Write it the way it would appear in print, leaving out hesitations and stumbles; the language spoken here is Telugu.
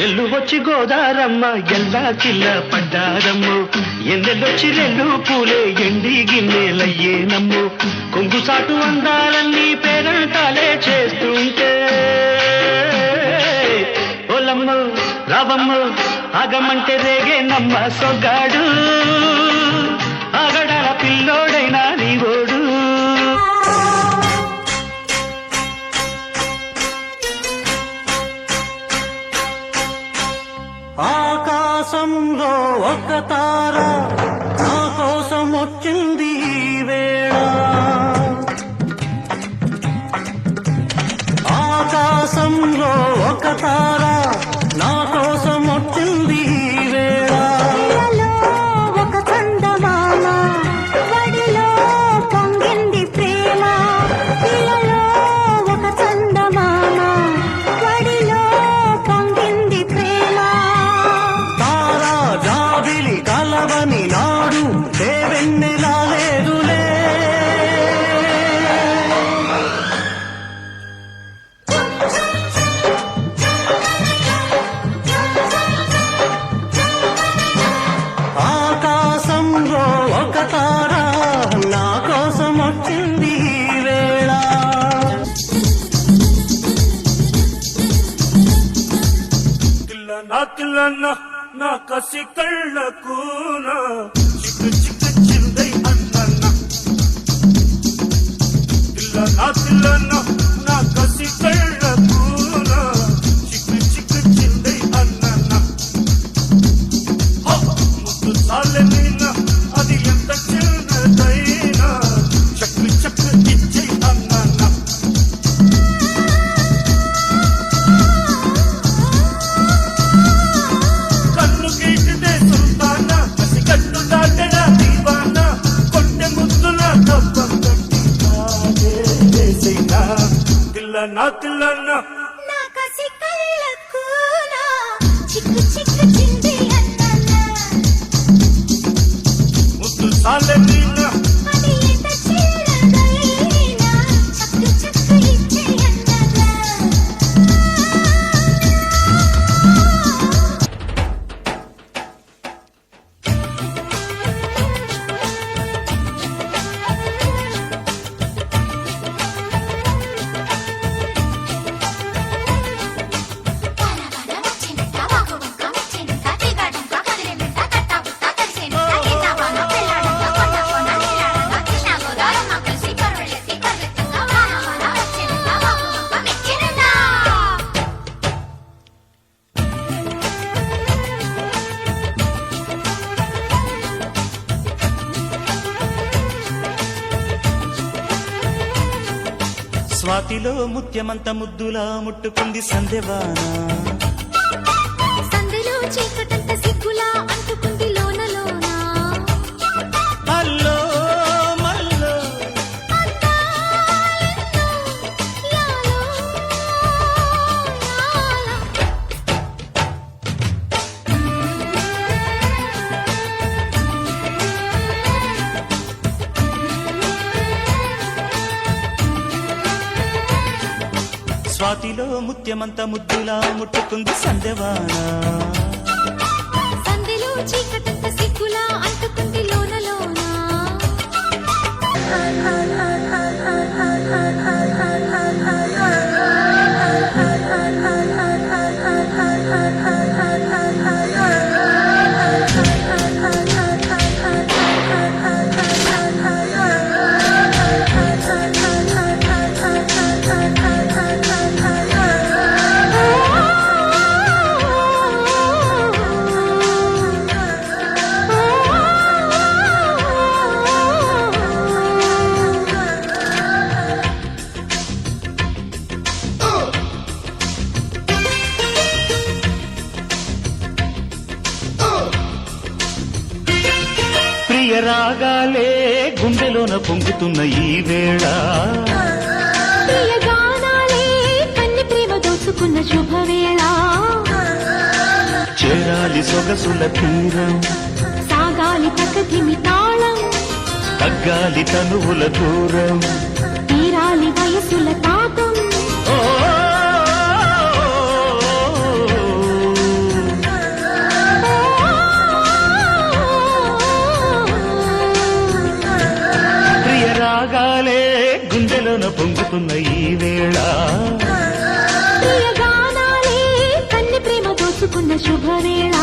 ఎల్లు వచ్చి గోదారమ్మ ఎల్లా కిల్ల పడ్డారమ్ము ఎన్నెల్లొచ్చి రెల్లు పూలే ఎండి గిన్నెలయ్యేనమ్ము కొంగు సాటు అందాలన్నీ పేరంటాలే చేస్తుంటే ఓలమ్మ రావమ్మ ఆగమంటే రేగే నమ్మ సొగ్గాడు ఆగడాల పిల్లోడైనా నీవోడు ఆకాశంలో ఒక తార నా కోసం వచ్చింది ఈ వేళ ఆకాశంలో ఒక తార నా కోసం వచ్చింది ఈ వేళ ఒక చందమామ వడిలో పొంగింది ప్రేమ ఇలలో ఒక చందమామ వడిలో పొంగింది ప్రేమ తారా జాబిలి కలవని నాడు దేవెన్నెలా లేదులే ఆకాశంలో ఒక తార నా కోసం వచ్చింది ఈ వేళ తిల్లన్న నా కసి కళ్ళకూన చిక్కు చిక్కు చిందై అన్న తిల్లన్న నా కసి కళ్ళకూన చిక్కు చిక్కు చిందై అన్న ముద్దు చాలనైనా అది ఎంత చిన్నదైనా చక్కు చక్కు ఇచ్చై అన్న కన్ను గీటితే సుల్తాన కసి కట్టు దాటన దీవాన కొండె ముద్దుల దప్పం కట్టి చేసేనా తిల్లన్న నా కసి కళ్ళకు నా చిక్కు చిక్కు చింది అన్నన్న ముద్దు సాలనైనా అది ఎంత చిన్నదైనా చక్కు చక్కు ఇచ్చే అన్నన్న స్వాతిలో ముత్యమంత ముద్దులా ముట్టుకుంది సందెవాన సందులో చీకటంత సిగ్గులా అంటుకుంది లోన లోన అల్లో మల్లో యాలో యాలా స్వాతిలో ముత్యమంత ముద్దులా ముట్టుకుంది సందెవాన సందులో చీకటంత సిగ్గులా అంటుకుంది లోన లోన ప్రియ రాగాలే గుండెలోన పొంగుతున్న ఈ వేళ ప్రియ గానాలే కన్ని ప్రేమ దోచుకున్న శుభవేళ చేరాలి సొగసుల తీరం సాగాలి తకధిమి తాళం తగ్గాలి తనువుల దూరం తీరాలి వయసుల తాపం ఓ రేపుతున్న ఈ వేళ ప్రియ గానాలే కన్ని ప్రేమ దోచుకున్న శుభవేళ